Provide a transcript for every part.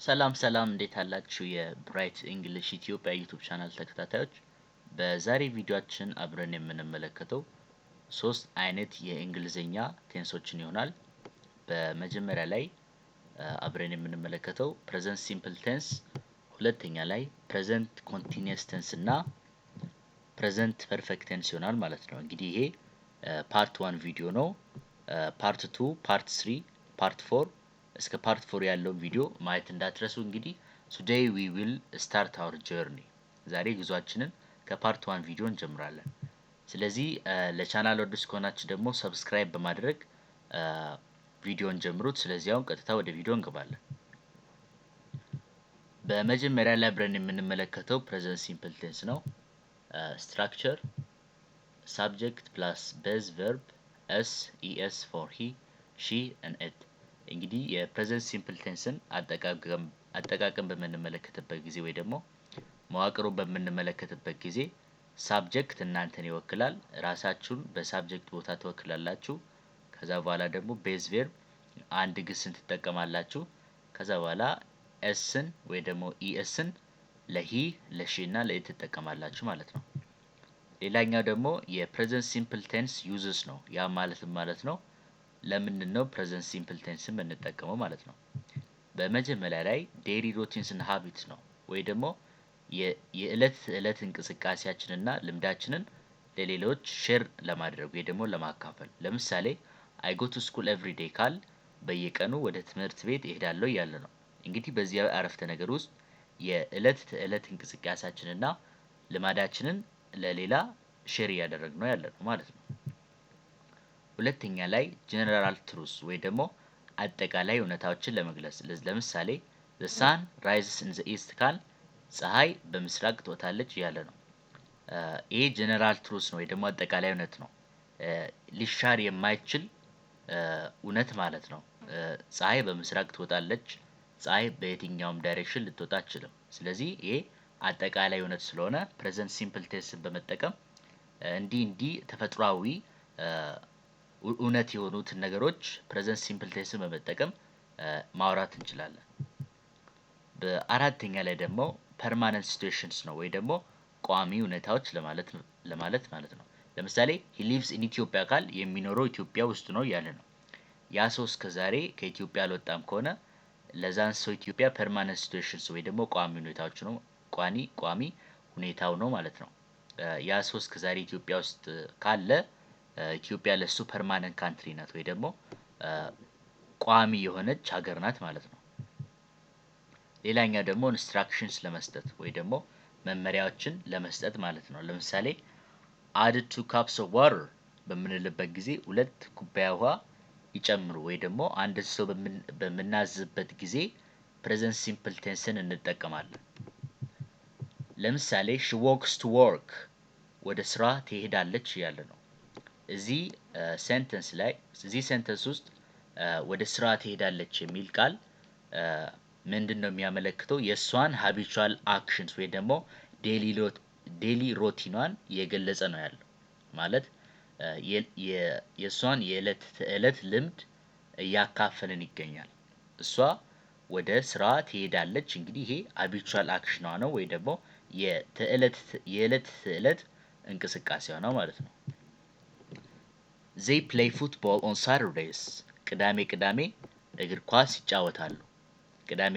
ሰላም ሰላም እንዴት አላችሁ የብራይት እንግሊሽ ኢትዮጵያ ዩቲዩብ ቻናል ተከታታዮች በዛሬ ቪዲዮአችን አብረን የምንመለከተው ሶስት አይነት የእንግሊዘኛ ቴንሶችን ይሆናል። በመጀመሪያ ላይ አብረን የምንመለከተው ፕሬዘንት ሲምፕል ቴንስ፣ ሁለተኛ ላይ ፕሬዘንት ኮንቲኒየስ ቴንስ እና ፕሬዘንት ፐርፌክት ቴንስ ይሆናል ማለት ነው። እንግዲህ ይሄ ፓርት 1 ቪዲዮ ነው። ፓርት 2፣ ፓርት 3፣ ፓርት 4 እስከ ፓርት 4 ያለውን ቪዲዮ ማየት እንዳትረሱ። እንግዲህ today we will start our journey ዛሬ ጉዟችንን ከፓርት 1 ቪዲዮ እንጀምራለን። ስለዚህ ለቻናሉ አዲስ ከሆናችሁ ደግሞ ሰብስክራይብ በማድረግ ቪዲዮን ጀምሩት። ስለዚህ አሁን ቀጥታ ወደ ቪዲዮ እንገባለን። በመጀመሪያ ላይ አብረን የምንመለከተው ፕሬዘንት ሲምፕል ቴንስ ነው። ስትራክቸር subject plus base verb s es for he she and it። እንግዲህ የፕሬዘንት ሲምፕል ቴንስን አጠቃቀም በምንመለከትበት ጊዜ ወይ ደግሞ መዋቅሩን በምንመለከትበት ጊዜ ሳብጀክት እናንተን ይወክላል። ራሳችሁን በሳብጀክት ቦታ ትወክላላችሁ። ከዛ በኋላ ደግሞ ቤዝ ቨርብ አንድ ግስን ትጠቀማላችሁ። ከዛ በኋላ ኤስን ወይ ደግሞ ኢኤስን ለሂ ለሺ እና ለኢት ትጠቀማላችሁ ማለት ነው። ሌላኛው ደግሞ የፕሬዘንት ሲምፕል ቴንስ ዩዝስ ነው። ያ ማለት ነው ለምንድን ነው ፕሬዘንት ሲምፕል ቴንስን የምንጠቀመው ማለት ነው። በመጀመሪያ ላይ ዴይሊ ሩቲንስ እና ሃቢትስ ነው ወይ ደግሞ የዕለት እንቅስቃሴያችንና ልምዳችንን ለሌሎች ሼር ለማድረግ ወይ ደግሞ ለማካፈል። ለምሳሌ አይ ጎ ቱ ስኩል ኤቭሪ ዴይ ካል በየቀኑ ወደ ትምህርት ቤት እሄዳለሁ እያለ ነው። እንግዲህ በዚህ አረፍተ ነገር ውስጥ የዕለት እንቅስቃሴያችንና ልማዳችንን ለሌላ ሼር እያደረግነው ያለ ነው ማለት ነው። ሁለተኛ ላይ ጀነራል ትሩስ ወይ ደግሞ አጠቃላይ እውነታዎችን ለመግለጽ ለምሳሌ the sun rises in the east ካል ፀሐይ በምስራቅ ትወጣለች እያለ ነው። ይሄ ጀነራል ትሩስ ነው ወይ ደግሞ አጠቃላይ እውነት ነው። ሊሻር የማይችል እውነት ማለት ነው። ፀሐይ በምስራቅ ትወጣለች፣ ፀሐይ በየትኛውም ዳይሬክሽን ልትወጣ አትችልም። ስለዚህ ይሄ አጠቃላይ እውነት ስለሆነ ፕሬዘንት ሲምፕል ቴንስን በመጠቀም እንዲህ ተፈጥሯዊ እውነት የሆኑትን ነገሮች ፕሬዘንት ሲምፕል ቴንስን በመጠቀም ማውራት እንችላለን። በአራተኛ ላይ ደግሞ ፐርማነንት ሲቹዌሽንስ ነው ወይ ደግሞ ቋሚ ሁኔታዎች ለማለት ማለት ነው። ለምሳሌ he lives in Ethiopia ካል የሚኖረው ኢትዮጵያ ውስጥ ነው እያለ ነው። ያ ሰው እስከዛሬ ከኢትዮጵያ አልወጣም ከሆነ ለዛን ሰው ኢትዮጵያ ፐርማነንት ሲቹዌሽንስ ወይ ደግሞ ቋሚ ሁኔታዎች ነው ቋሚ ሁኔታው ነው ማለት ነው። ያ ሰው እስከዛሬ ኢትዮጵያ ውስጥ ካለ ኢትዮጵያ ለሱ ፐርማነንት ካንትሪ ናት ወይ ደግሞ ቋሚ የሆነች ሀገር ናት ማለት ነው። ሌላኛው ደግሞ ኢንስትራክሽንስ ለመስጠት ወይ ደግሞ መመሪያዎችን ለመስጠት ማለት ነው። ለምሳሌ add 2 cups of water በምንልበት ጊዜ 2 ኩባያ ውሃ ይጨምሩ ወይ ደግሞ አንድ ሰው በምናዝበት ጊዜ ፕሬዘንት ሲምፕል ቴንስን እንጠቀማለን። ለምሳሌ she walks to work ወደ ስራ ትሄዳለች እያለ ነው። እዚህ ሴንተንስ ውስጥ ወደ ስራ ትሄዳለች የሚል ቃል ምንድነው የሚያመለክተው? የሷን ሃቢቹዋል አክሽንስ ወይ ደግሞ ዴሊ ሮቲኗን እየገለጸ ነው ያለው። ማለት የሷን የዕለት ልምድ እያካፈለን ይገኛል። እሷ ወደ ስራ ትሄዳለች። እንግዲህ ይሄ ሃቢቹዋል አክሽኗ ነው ወይ ደግሞ የዕለት እንቅስቃሴዋ ነው ማለት ነው። they play football on Saturdays ቅዳሜ እግር ኳስ ይጫወታሉ። ቅዳሜ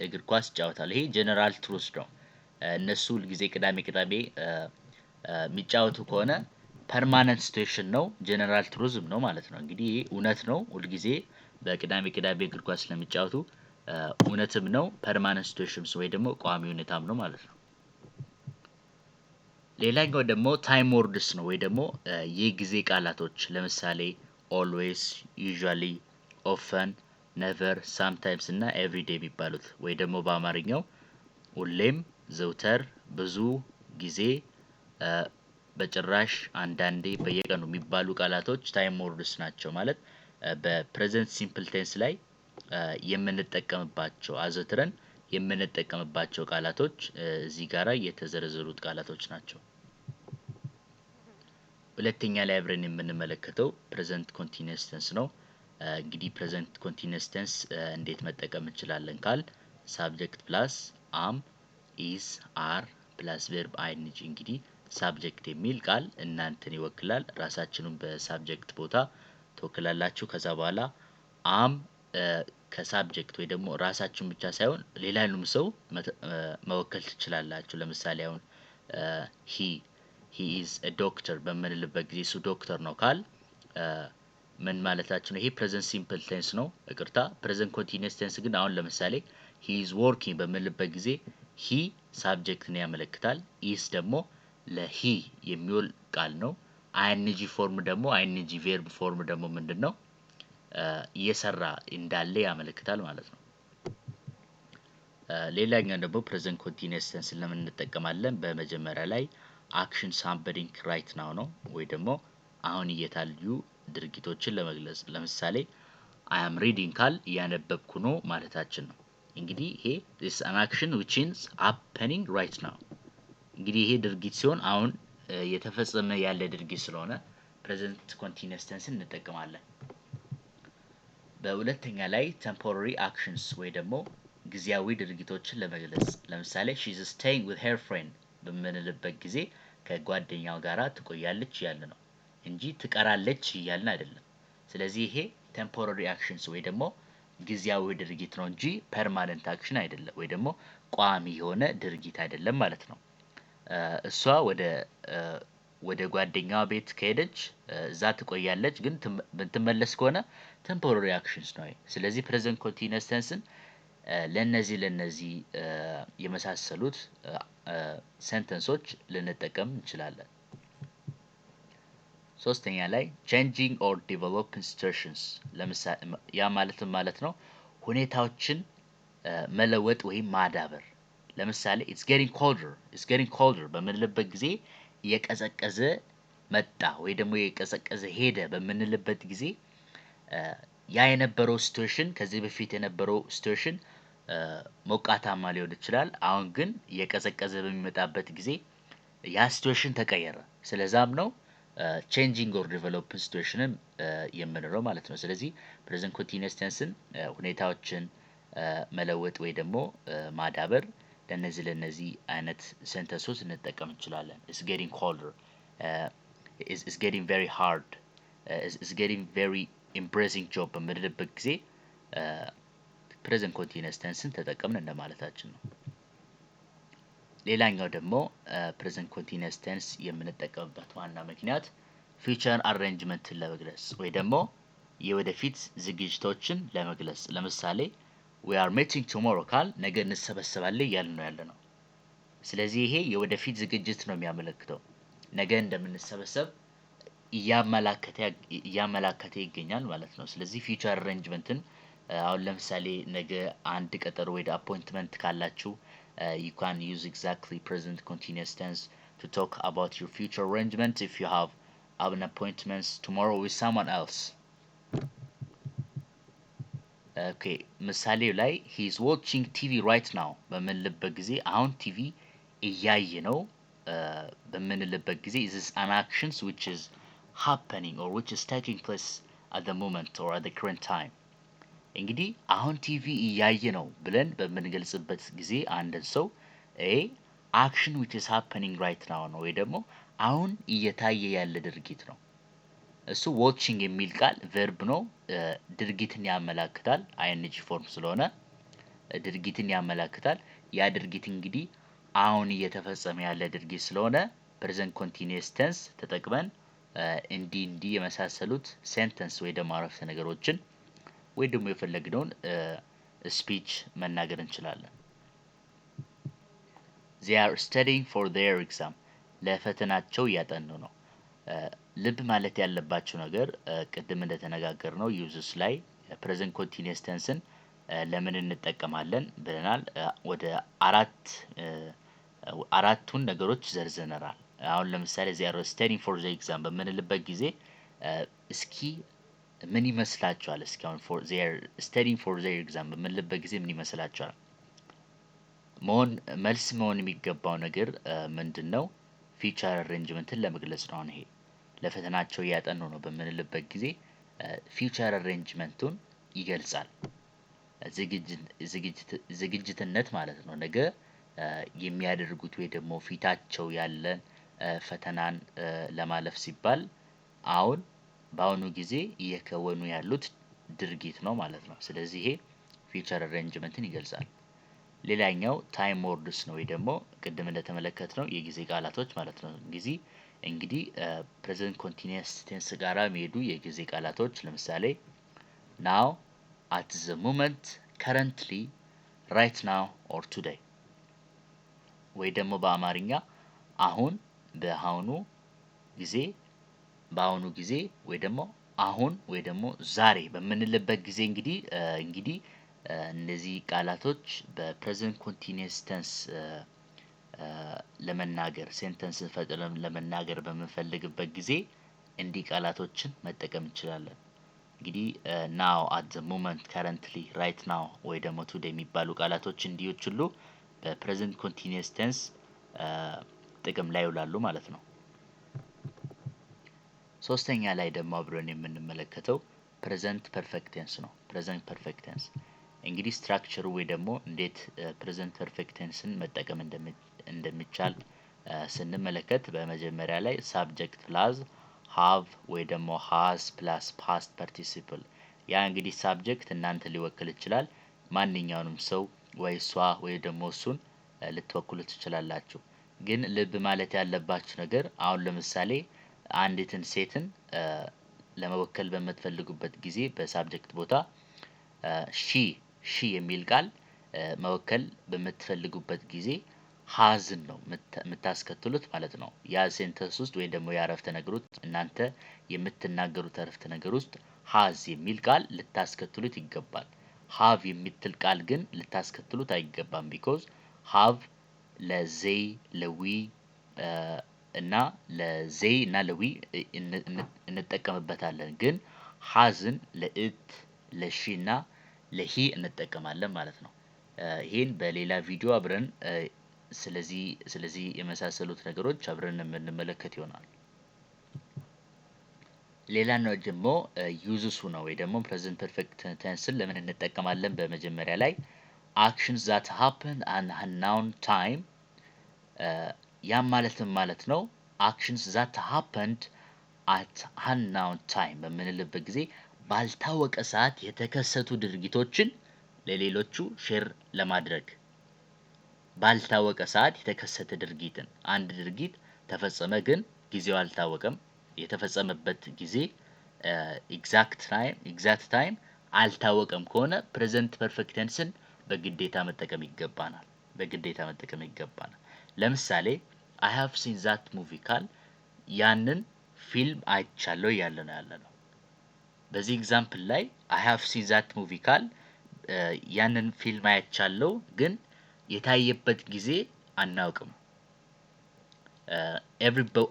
እግር ኳስ ይጫወታሉ። ይሄ ጀነራል ትሩስ ነው። እነሱ ሁልጊዜ ቅዳሜ የሚጫወቱ ከሆነ ፐርማነንት ሲቹዌሽን ነው፣ ጀነራል ትሩዝም ነው ማለት ነው። እንግዲህ ይሄ እውነት ነው። ሁልጊዜ በቅዳሜ እግር ኳስ ስለሚጫወቱ እውነትም ነው፣ ፐርማነንት ሲቹዌሽንስ ወይ ደግሞ ቋሚ ሁኔታም ነው ማለት ነው። ሌላኛው ደግሞ ታይም ወርድስ ነው ወይ ደግሞ የጊዜ ቃላቶች ለምሳሌ always usually often never sometimes እና everyday የሚባሉት ወይ ደግሞ በአማርኛው ሁሌም፣ ዘውትር፣ ብዙ ጊዜ፣ በጭራሽ፣ አንዳንዴ፣ በየቀኑ የሚባሉ ቃላቶች ታይም ወርድስ ናቸው። ማለት በፕሬዘንት ሲምፕል ቴንስ ላይ የምንጠቀምባቸው አዘውትረን የምንጠቀምባቸው ቃላቶች እዚህ ጋራ የተዘረዘሩት ቃላቶች ናቸው። ሁለተኛ ላይ አብረን የምንመለከተው ፕሬዘንት ኮንቲኒየስ ቴንስ ነው። እንግዲህ ፕሬዘንት ኮንቲኒየስ ቴንስ እንዴት መጠቀም እንችላለን ካል ሳብጀክት ፕላስ አም ኢዝ አር ፕላስ ቨርብ አይንጂ። እንግዲህ ሳብጀክት የሚል ቃል እናንተን ይወክላል። ራሳችሁን በሳብጀክት ቦታ ትወክላላችሁ። ከዛ በኋላ አም ከሳብጀክት ወይ ደግሞ ራሳችሁን ብቻ ሳይሆን ሌላንም ሰው መወከል ትችላላችሁ። ለምሳሌ አሁን he is a doctor በምንልበት ጊዜ እሱ ዶክተር ነው ካል ምን ማለታችን ነው? ይሄ ፕሬዘንት ሲምፕል ቴንስ ነው። ይቅርታ ፕሬዘንት ኮንቲኒየስ ቴንስ ግን አሁን ለምሳሌ he is working በምንልበት ጊዜ he ሳብጀክትን ያመለክታል። is ደግሞ ለሂ የሚውል ቃል ነው። አይኤንጂ ፎርም ደግሞ አይኤንጂ ቨርብ ፎርም ደግሞ ምንድነው? እየሰራ እንዳለ ያመለክታል ማለት ነው። ሌላኛው ደግሞ ፕሬዘንት ኮንቲኒየስ ቴንስ ለምን እንጠቀማለን? በመጀመሪያ ላይ አክሽን ሳምበዲንግ ራይት ናው ነው ወይ ደግሞ አሁን እየታዩ ድርጊቶችን ለመግለጽ ለምሳሌ I am reading ካል እያነበብኩ ነው ማለታችን ነው። እንግዲህ ይሄ this is an action which is happening right now። እንግዲህ ይሄ ድርጊት ሲሆን አሁን የተፈጸመ ያለ ድርጊት ስለሆነ ፕሬዘንት ኮንቲኒየስ ቴንስን እንጠቀማለን። በሁለተኛ ላይ ቴምፖራሪ አክሽንስ ወይ ደግሞ ጊዜያዊ ድርጊቶችን ለመግለጽ ለምሳሌ she is staying with her friend በምንልበት ጊዜ ከጓደኛው ጋራ ትቆያለች ያለ ነው እንጂ ትቀራለች እያልን አይደለም። ስለዚህ ይሄ ቴምፖራሪ አክሽንስ ወይ ደግሞ ጊዜያዊ ድርጊት ነው እንጂ ፐርማነንት አክሽን አይደለም ወይ ደግሞ ቋሚ የሆነ ድርጊት አይደለም ማለት ነው። እሷ ወደ ጓደኛዋ ቤት ከሄደች እዛ ትቆያለች፣ ግን ብትመለስ ከሆነ ቴምፖራሪ አክሽንስ ነው። ስለዚህ ፕሬዘንት ኮንቲኒየስ ቴንስን ለነዚህ የመሳሰሉት ሴንተንሶች ልንጠቀም እንችላለን። ሶስተኛ ላይ changing or developing situations ለምሳሌ ያ ማለት ነው ሁኔታዎችን መለወጥ ወይም ማዳበር። ለምሳሌ it's getting colder በምንልበት ጊዜ እየቀዘቀዘ መጣ ወይ ደግሞ እየቀዘቀዘ ሄደ በምንልበት ጊዜ ያ የነበረው ሲቹዌሽን ከዚህ በፊት የነበረው ሲቹዌሽን ሞቃታማ ሊሆን ይችላል። አሁን ግን እየቀዘቀዘ በሚመጣበት ጊዜ ያ ሲቹዌሽን ተቀየረ። ስለዛም ነው changing or developing situationን የምንለው ማለት ነው። ስለዚህ ፕሬዘንት ኮንቲኒየስ ቴንስን ሁኔታዎችን መለወጥ ወይ ደግሞ ማዳበር ለነዚህ አይነት ሴንተንሶች እንጠቀም እንችላለን። it's getting colder, it's getting very hard, it's getting very embarrassing job በምንልበት ጊዜ ፕሬዘንት ኮንቲኒየስ ቴንስን ተጠቀምን እንደማለታችን ነው። ሌላኛው ደግሞ ፕሬዘንት ኮንቲኒየስ ቴንስ የምንጠቀምበት ዋና ምክንያት ፊውቸር አሬንጅመንትን ለመግለጽ ወይ ደግሞ የወደፊት ዝግጅቶችን ለመግለጽ ለምሳሌ we are meeting tomorrow ካል ነገ እንሰበሰባለን እያልን ነው ያለነው። ስለዚህ ይሄ የወደፊት ዝግጅት ነው የሚያመለክተው። ነገ እንደምንሰበሰብ እያመላከተ ይገኛል ማለት ነው። ስለዚህ ፊውቸር አሬንጅመንትን አሁን ለምሳሌ ነገ አንድ ቀጠሮ ወይ አፖይንትመንት ካላችሁ you can use exactly present continuous tense to talk about your future arrangement if you have an appointment tomorrow with someone else. Okay, ምሳሌው ላይ he is watching TV right now በምንልበት ጊዜ አሁን ቲቪ እያየ ነው በምንልበት ጊዜ this is an action which is happening or which is taking place at the moment or at the current time. እንግዲህ አሁን ቲቪ እያየ ነው ብለን በምንገልጽበት ጊዜ አንድን ሰው action which is happening right now ነው ወይ ደግሞ አሁን እየታየ ያለ ድርጊት ነው። እሱ watching የሚል ቃል ቨርብ ነው፣ ድርጊትን ያመላክታል። አይኤንጂ ፎርም ስለሆነ ድርጊትን ያመላክታል። ያ ድርጊት እንግዲህ አሁን እየተፈጸመ ያለ ድርጊት ስለሆነ ፕሬዘንት ኮንቲኒየስ ቴንስ ተጠቅመን እንዲህ የመሳሰሉት ሴንተንስ ወይ ደግሞ አረፍተ ነገሮችን ወይ ደግሞ የፈለግነውን ስፒች መናገር እንችላለን። they are studying for their exam ለፈተናቸው እያጠኑ ነው። ልብ ማለት ያለባቸው ነገር ቅድም እንደተነጋገርነው ዩዝስ ላይ ፕሬዘንት ኮንቲኒየስ ቴንስን ለምን እንጠቀማለን ብለናል። ወደ አራቱን ነገሮች ዘርዝረናል። አሁን ለምሳሌ they are studying for the exam በምንልበት ጊዜ እስኪ ምን ይመስላችኋል? እስኪ አሁን they are studying for their exam በምንልበት ጊዜ ምን ይመስላችኋል? መልስ መሆን የሚገባው ነገር ምንድነው? ፊውቸር አሬንጅመንትን ለመግለጽ ነው። ይሄ ለፈተናቸው እያጠኑ ነው በምንልበት ጊዜ ፊውቸር አሬንጅመንቱን ይገልጻል። ዝግጅትነት ማለት ነው። ነገ የሚያደርጉት ወይ ደግሞ ፊታቸው ያለን ፈተናን ለማለፍ ሲባል አሁን በአሁኑ ጊዜ እየከወኑ ያሉት ድርጊት ነው ማለት ነው። ስለዚህ ይሄ ፊውቸር አሬንጅመንትን ይገልጻል። ሌላኛው ታይም ወርድስ ነው ወይ ደግሞ ቅድም እንደተመለከትነው የጊዜ ቃላቶች ማለት ነው። እንግዲህ ፕሬዘንት ኮንቲኒየስ ቴንስ ጋራ የሚሄዱ የጊዜ ቃላቶች ለምሳሌ ናው፣ አት ዘ ሞመንት፣ ከረንትሊ፣ ራይት ናው ኦር ቱዴይ ወይ ደግሞ በአማርኛ አሁን፣ በአሁኑ ጊዜ፣ በአሁኑ ጊዜ ወይ ደግሞ አሁን ወይ ደግሞ ዛሬ በምንልበት ጊዜ እንግዲህ እነዚህ ቃላቶች በፕሬዘንት ኮንቲኒየስ ቴንስ ለመናገር ሴንተንስን ፈጥረን ለመናገር በምንፈልግበት ጊዜ እንዲህ ቃላቶችን መጠቀም እንችላለን። እንግዲህ ናው፣ አት ዘ ሞመንት፣ ከረንትሊ፣ ራይት ናው ወይ ደግሞ ቱዴይ የሚባሉ ቃላቶች እንዲዎች ሁሉ በፕሬዘንት ኮንቲኒየስ ቴንስ ጥቅም ላይ ይውላሉ ማለት ነው። ሶስተኛ ላይ ደግሞ አብረን የምንመለከተው ፕሬዘንት ፐርፌክት ቴንስ ነው። ፕሬዘንት ፐርፌክት ቴንስ እንግዲህ ስትራክቸሩ ወይ ደግሞ እንዴት ፕሬዘንት ፐርፌክት ቴንስን መጠቀም እንደሚቻል ስንመለከት በመጀመሪያ ላይ ሳብጀክት ፕላስ ሃቭ ወይ ደግሞ ሃዝ ፕላስ ፓስት ፓርቲሲፕል ያ እንግዲህ ሳብጀክት እናንተ ሊወክል ይችላል። ማንኛውንም ሰው ወይ እሷ ወይ ደግሞ እሱን ልትወክሉ ትችላላችሁ። ግን ልብ ማለት ያለባችሁ ነገር አሁን ለምሳሌ አንዲትን ሴትን ለመወከል በምትፈልጉበት ጊዜ በሳብጀክት ቦታ ሺ የሚል ቃል መወከል በምትፈልጉበት ጊዜ ሃዝን ነው የምታስከትሉት ማለት ነው። ያ ሴንተንስ ውስጥ ወይ ደግሞ የአረፍተ ነገር ውስጥ እናንተ የምትናገሩት አረፍተ ነገር ውስጥ ሃዝ የሚል ቃል ልታስከትሉት ይገባል። ሃቭ የምትል ቃል ግን ልታስከትሉት አይገባም። ቢኮዝ ሃቭ ለዜይ ለዊ እና ለዜይ እና ለዊ እንጠቀምበታለን። ግን ሃዝን ለእት ለሺ እና ለሂ እንጠቀማለን ማለት ነው። ይሄን በሌላ ቪዲዮ አብረን ስለዚህ የመሳሰሉት ነገሮች አብረን የምንመለከት ይሆናል። ሌላኛው ደግሞ ዩዝሱ ነው ወይ ደግሞ ፕሬዘንት ፐርፌክት ቴንስን ለምን እንጠቀማለን? በመጀመሪያ ላይ actions that happen at unknown time ያ ማለት ነው actions that happened at unknown time በምንልበት ጊዜ ባልታወቀ ሰዓት የተከሰቱ ድርጊቶችን ለሌሎቹ ሼር ለማድረግ ባልታወቀ ሰዓት የተከሰተ ድርጊትን አንድ ድርጊት ተፈጸመ ግን ጊዜው አልታወቀም። የተፈጸመበት ጊዜ ኤግዛክት ታይም አልታወቀም ከሆነ ፕሬዘንት ፐርፌክት ቴንስን በግዴታ መጠቀም ይገባናል። ለምሳሌ I have seen that movie ካል ያንን ፊልም አይቻለሁ እያለ ነው ያለነው። በዚህ ኤግዛምፕል ላይ I have seen that movie ካል ያንን ፊልም አይቻለሁ ግን የታየበት ጊዜ አናውቅም።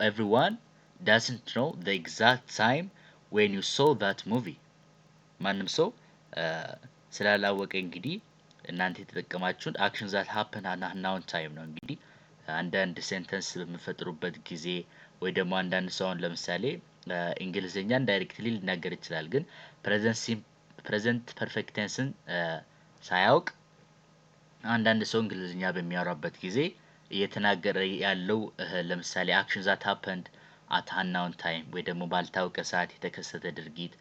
everyone doesn't know the exact time when you saw that movie ማንም ሰው ስላላወቀ እንግዲህ እናንተ የተጠቀማችሁት action that happen at unknown time ነው። እንግዲህ አንዳንድ ሴንተንስ በምፈጥሩበት ጊዜ ወይ ደግሞ አንዳንድ ሰው አሁን ለምሳሌ እንግሊዘኛን ዳይሬክትሊ ሊናገር ይችላል። ግን ፕሬዘንት ፐርፌክት ቴንስን ሳያውቅ አንዳንድ ሰው እንግሊዝኛ በሚያወራበት ጊዜ እየተናገረ ያለው ለምሳሌ action that happened at unknown time ወይ ደግሞ ባልታወቀ ሰዓት የተከሰተ ድርጊት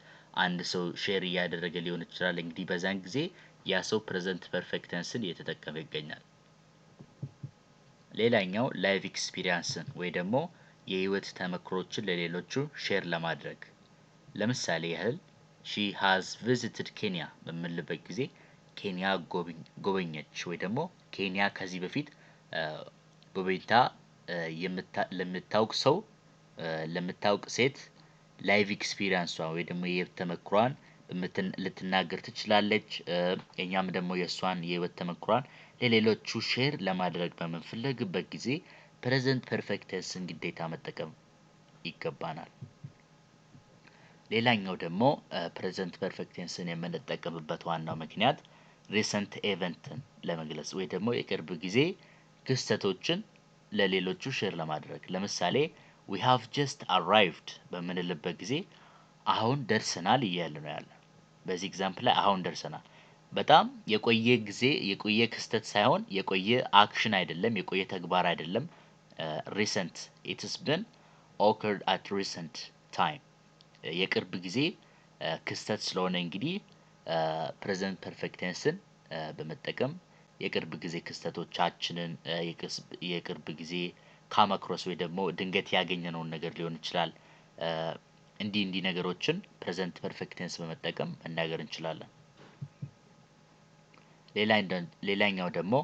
አንድ ሰው ሼር እያደረገ ሊሆን ይችላል። እንግዲህ በዛን ጊዜ ያ ሰው ፕሬዘንት ፐርፌክት ቴንስን እየተጠቀመ ይገኛል። ሌላኛው ላይቭ ኤክስፒሪየንስን ወይ ደግሞ የህይወት ተመክሮችን ለሌሎቹ ሼር ለማድረግ ለምሳሌ ያህል she has visited Kenya በምንልበት ጊዜ ኬንያ ጎበኘች ወይ ደግሞ ኬንያ ከዚህ በፊት ጎበኝታ ለምታውቅ ሴት ላይቭ ኤክስፒሪየንሷን ወይ ደግሞ የህይወት ተመክሯን ልትናገር ትችላለች። እኛም ደግሞ የእሷን የህይወት ተመክሯን ለሌሎቹ ሼር ለማድረግ በምንፈልግበት ጊዜ ፕሬዘንት ፐርፌክት ቴንስን ግዴታ መጠቀም ይገባናል። ሌላኛው ደግሞ ፕሬዘንት ፐርፌክት ቴንስን የምንጠቀምበት ዋናው ምክንያት ሪሰንት ኤቨንትን ለመግለጽ ወይ ደግሞ የቅርብ ጊዜ ክስተቶችን ለሌሎቹ ሼር ለማድረግ ለምሳሌ we have just arrived በምንልበት ጊዜ አሁን ደርሰናል እያልን ነው ያለው። በዚህ ኤግዛምፕል ላይ አሁን ደርሰናል። በጣም የቆየ ጊዜ የቆየ ክስተት ሳይሆን የቆየ አክሽን አይደለም፣ የቆየ ተግባር አይደለም። recent it has been occurred at recent time የቅርብ ጊዜ ክስተት ስለሆነ እንግዲህ ፕሬዘንት ፐርፌክት ቴንስን በመጠቀም የቅርብ ጊዜ ክስተቶቻችንን የቅርብ ጊዜ ካማክሮስ ወይ ደግሞ ድንገት ያገኘነውን ነገር ሊሆን ይችላል። እንዲህ ነገሮችን ፕሬዘንት ፐርፌክት ቴንስ በመጠቀም መናገር እንችላለን። ሌላኛው ደግሞ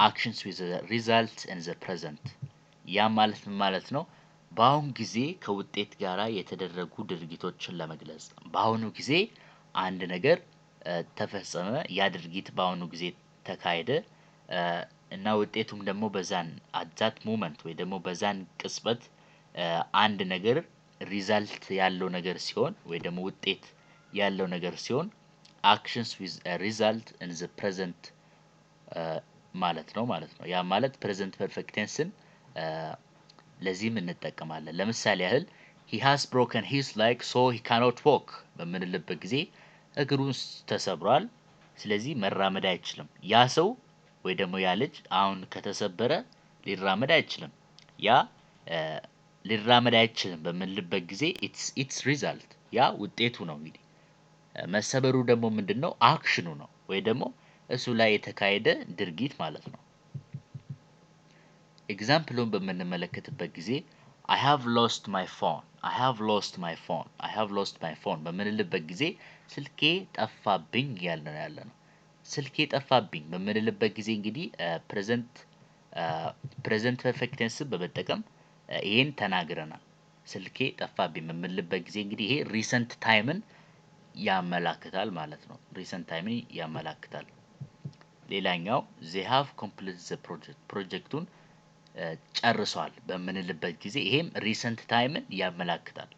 actions with the result in the present ያ ማለት ምን ማለት ነው? በአሁን ጊዜ ከውጤት ጋራ የተደረጉ ድርጊቶችን ለመግለጽ በአሁኑ ጊዜ አንድ ነገር ተፈጸመ፣ ያ ድርጊት በአሁኑ ጊዜ ተካሄደ እና ውጤቱም ደግሞ በዛን at that moment ወይ ደግሞ በዛን ቅጽበት አንድ ነገር ሪዛልት ያለው ነገር ሲሆን ወይ ደግሞ ውጤት ያለው ነገር ሲሆን actions with a result in the present ማለት ነው። ያ ማለት ፕሬዘንት ፐርፌክት ቴንስን ለዚህም እንጠቀማለን። ለምሳሌ ያህል he has broken his leg so he cannot walk በምንልበት ጊዜ እግሩን ተሰብሯል፣ ስለዚህ መራመድ አይችልም። ያ ሰው ወይ ደግሞ ያ ልጅ አሁን ከተሰበረ ሊራመድ አይችልም። ያ ሊራመድ አይችልም በምንልበት ጊዜ it's result ያ ውጤቱ ነው። እንግዲህ መሰበሩ ደግሞ ምንድነው? አክሽኑ ነው ወይ ደግሞ እሱ ላይ የተካሄደ ድርጊት ማለት ነው። ኤግዛምፕሉን በምንመለከትበት ጊዜ I have lost my phone በምንልበት ጊዜ ስልኬ ጠፋብኝ እያልን ያለነው። ስልኬ ጠፋብኝ በምንልበት ጊዜ እንግዲህ ፕሬዘንት ፐርፌክት ቴንስን በመጠቀም ይሄን ተናግረናል። ስልኬ ጠፋብኝ በምንልበት ጊዜ እንግዲህ ይሄ ሪሰንት ታይምን ያመላክታል ማለት ነው። ሪሰንት ታይምን ያመላክታል። ሌላኛው they have completed the project ፕሮጀክቱን ጨርሷል በምንልበት ጊዜ ይሄም ሪሰንት ታይምን ያመላክታል።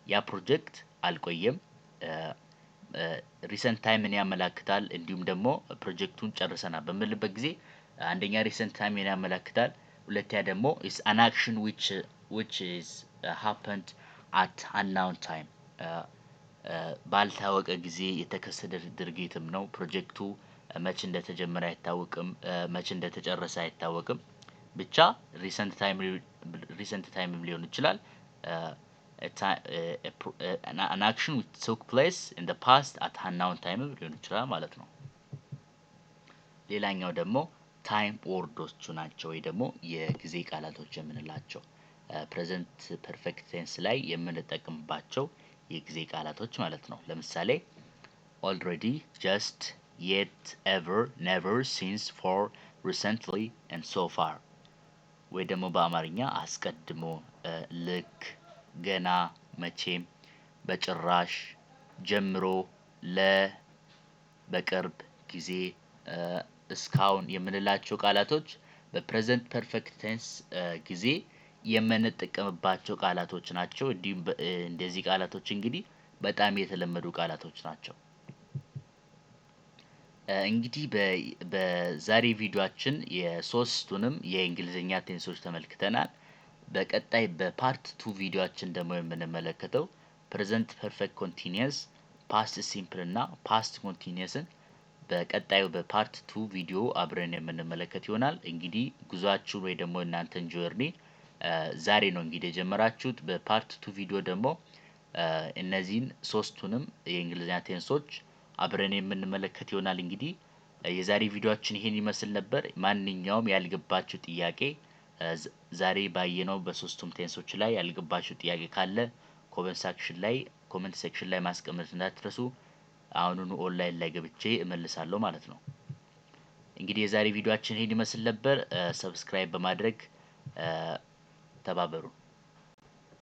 ያ ፕሮጀክት አልቆየም፣ ሪሰንት ታይምን ያመላክታል። እንዲሁም ደግሞ ፕሮጀክቱን ጨርሰናል በምንልበት ጊዜ አንደኛ ሪሰንት ታይምን ያመላክታል፣ ሁለተኛ ደግሞ is an action which is happened at unknown time ባልታወቀ ጊዜ የተከሰተ ድርጊትም ነው። ፕሮጀክቱ መቼ እንደተጀመረ አይታወቅም፣ መቼ እንደተጨረሰ አይታወቅም። ብቻ ሪሰንት ታይምም ሊሆን ይችላል። an action which took place in the past at unknown time ሊሆን ይችላል ማለት ነው። ሌላኛው ደግሞ ታይም ወርዶቹ ናቸው ወይ ደግሞ የጊዜ ቃላቶች የምንላቸው ፕሬዘንት ፐርፌክት ቴንስ ላይ የምንጠቀምባቸው የጊዜ ቃላቶች ማለት ነው። ለምሳሌ already, just, yet, ever, never, since, for, recently and so far ወይ ደግሞ በአማርኛ አስቀድሞ፣ ልክ፣ ገና፣ መቼም፣ በጭራሽ፣ ጀምሮ፣ በቅርብ ጊዜ፣ እስካሁን የምንላቸው ቃላቶች በፕሬዘንት ፐርፌክት ቴንስ ጊዜ የምንጠቀምባቸው ቃላቶች ናቸው። እንዲሁም እንደዚህ ቃላቶች እንግዲህ በጣም የተለመዱ ቃላቶች ናቸው። እንግዲህ በዛሬ ቪዲዮአችን የሶስቱንም የእንግሊዝኛ ቴንሶች ተመልክተናል። በቀጣይ በፓርት 2 ቪዲዮአችን ደግሞ የምንመለከተው ፕሬዘንት ፐርፌክት ኮንቲኒየስ፣ ፓስት ሲምፕል እና ፓስት ኮንቲኒየስን በቀጣዩ በፓርት 2 ቪዲዮ አብረን የምንመለከት ይሆናል። እንግዲህ ጉዟችሁን ወይ ደግሞ እናንተን ጆርኒ ዛሬ ነው እንግዲህ የጀመራችሁት። በፓርት 2 ቪዲዮ ደግሞ እነዚህን ሶስቱንም የእንግሊዝኛ ቴንሶች አብረን የምንመለከት ይሆናል። እንግዲህ የዛሬ ቪዲዮአችን ይሄን ይመስል ነበር። ማንኛውም ያልገባችሁ ጥያቄ ዛሬ ባየነው በሶስቱም ቴንሶች ላይ ያልገባችሁ ጥያቄ ካለ ኮሜንት ሴክሽን ላይ ማስቀመጥ እንዳትረሱ። አሁኑኑ ኦንላይን ላይ ገብቼ እመልሳለሁ ማለት ነው። እንግዲህ የዛሬ ቪዲዮአችን ይሄን ይመስል ነበር። ሰብስክራይብ በማድረግ ተባበሩ።